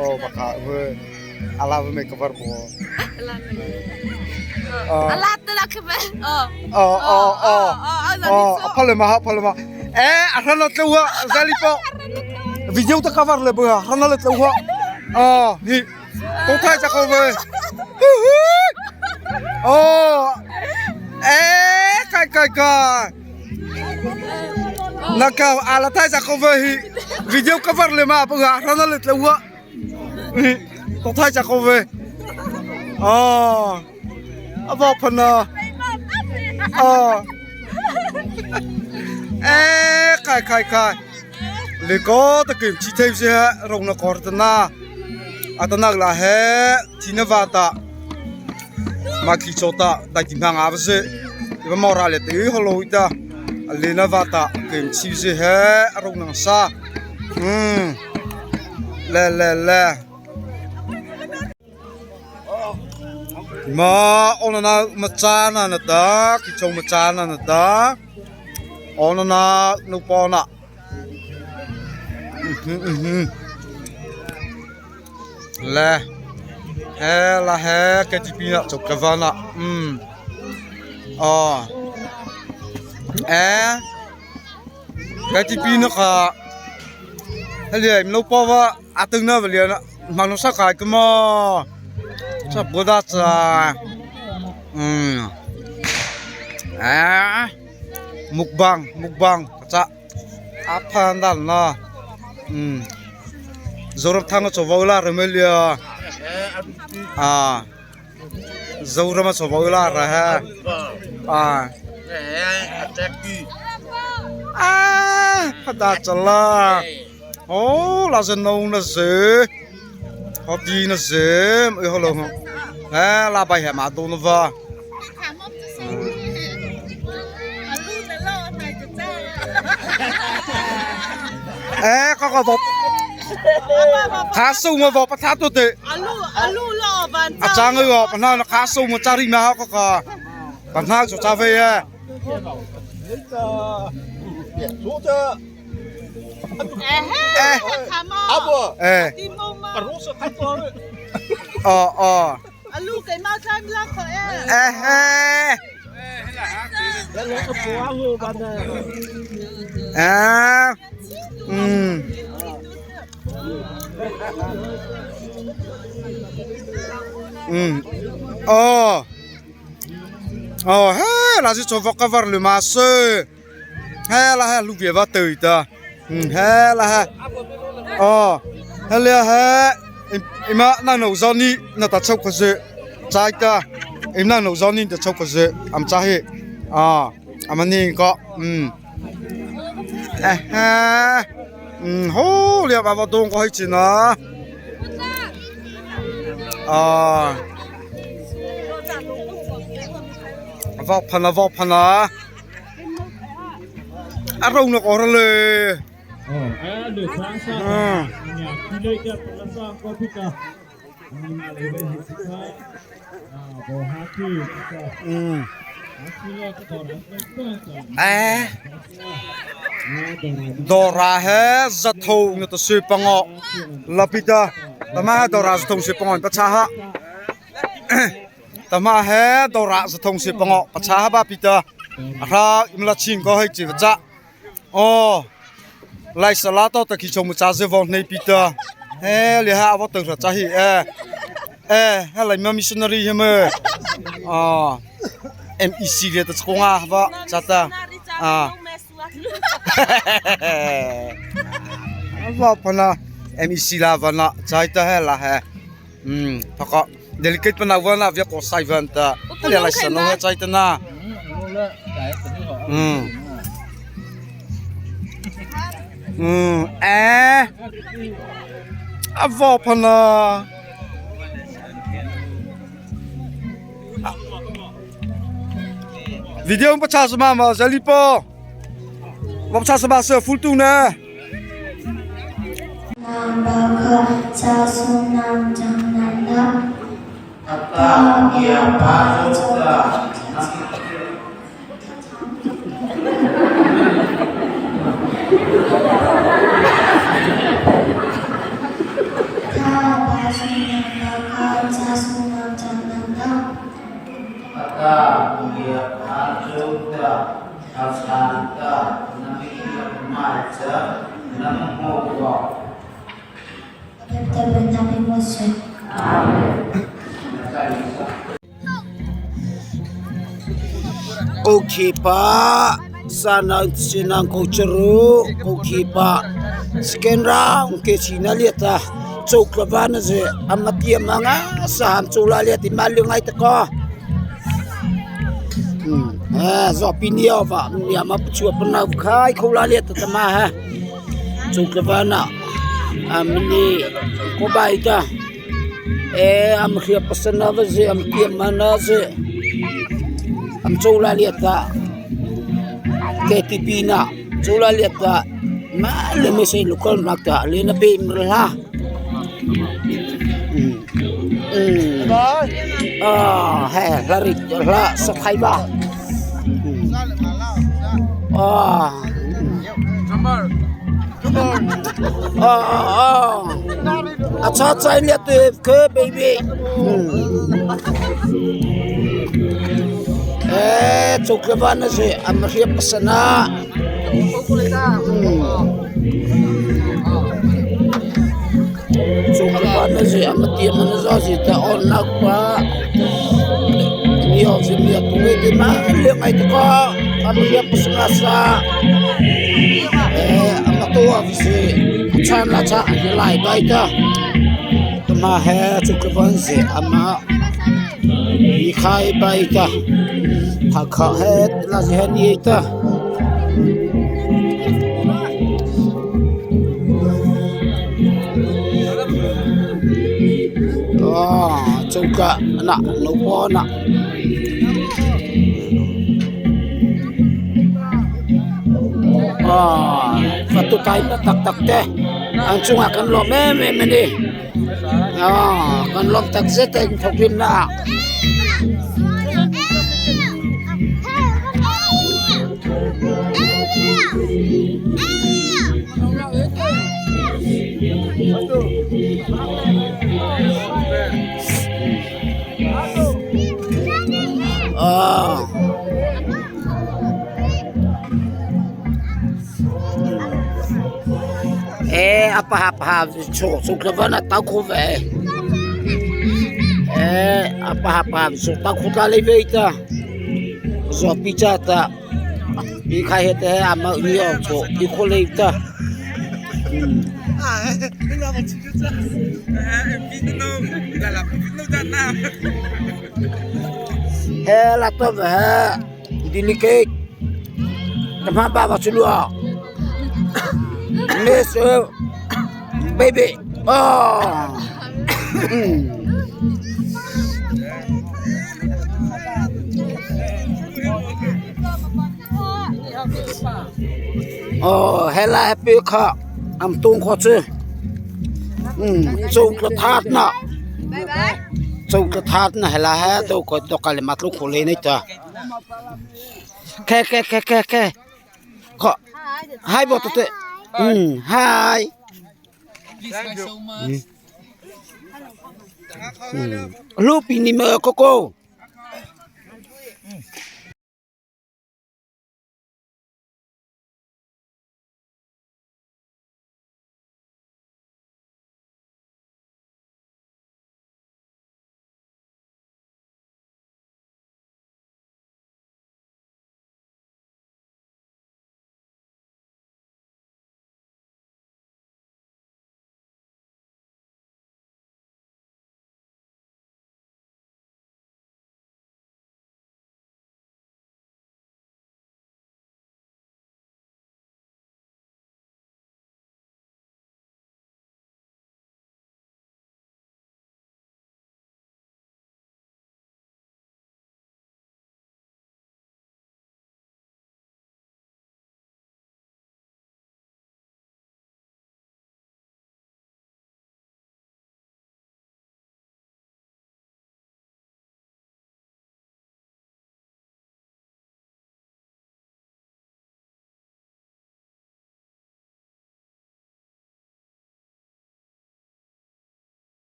Oh, baka we ala we make cover bo. Ala tala kebe. Palema. Arana tluwa zalipo. Video ta cover le bo. Arana tluwa. Hi. Ko thai cha ko we. Kai. Naka ala thai cha ko we hi. Video cover le ma bo. Arana le tluwa. Ko thai cha ko we. Abo phana. Kai. Le ko ta kim chi thai se rong na kor ta na. Atanak la he tinavata. Maki chota da timhang avse. Iba morale te holoita. Alena vata kim chi se he rong na sa. Le. Ma onana machana na ta ki chong machana na ta onana nupona la he ketipina chokavana ketipina ka haliai nupawa atungna valiana manusa kai kama sa boda sa mukbang sa apan dal na zorap thang chowala remelia zorama chowala ra ha pada chala la zeno na ze Hobby na zem, hello. La bay ha ma do na va. Ka vo. Kha su ma vo pa tha tu te. Alu lo ban. A chang ngo pa na kha su ma chari ma ha ka. Ban na so cha ve ya. Abo. Parusa tato. Alu kay ma time lang ko Lalo ko puaho bana. La si cho cover le masse. La lu vie va te ta. La ima na no zoni na ta chok ko ze chai ta imna no zoni ta chok ko ze am cha he amani ko ho le ba dong ko hi chi na va phana arong na ko le Ada kerasa. Pilih ke kerasa kopi ka. Ini lebih kita. Bawa hati kita. Hasilnya kita orang. Dora he zathong na to sipango lapita tama dora zathong sipango pachaha tama he dora zathong sipango pachaha ba pita ara imla ching ko hai chi cha lai salato ta ki chom cha ze von nei pita le ha wa tang cha hi ha lai ma missionary heme MEC le ta chkonga ba cha ta ava pana MEC la vana chaita ha la ha phaka delicate pana vana vya ko sai van ta le lai sano ha chaita na ava pana video pacha sama ma zalipo pacha sama se full tu na nam baka cha sunam jananda apa ya pa Nabi Musa. Okay pa sana sinang ko ceru okay pa sekian round ke Cina lihat lah cok lawan je amat dia manga saham cula lihat di malu ngai teko so pinio pa ni ama pecua pernah kai kau lihat tetama ha cok lawan amni ko baik dah am khia pesan apa je am kia mana je am cula lihat tak KTP na cula lihat tak malam mesej lokal nak tak lena be merlah lari lah sakai bah अच्छा lihat tu ke baby coklat sih amria pesana coklat sih amat dia mana sih tak onak pak ni harus lihat tu di mana lihat itu kok amria pesana sa amat tua sih cana cana lai baik dah tema coklat sih amat ikai baik dah kakak het lazihan ita juga nak lupa nak satu time tak teh langsung akan lo meme ni akan lo tak seteng thokin nak apa suklava tahu kove apa tahu kota leveita so pichata ikai hete ama io so ikoleita la tove diniket tema baba sulua Miss baby hela happy kha am tung kho chu chung la that na chung la that na hela ha to ko to kale matlu khole nei ta ke kho hai bo to te hai Lupi ni me koko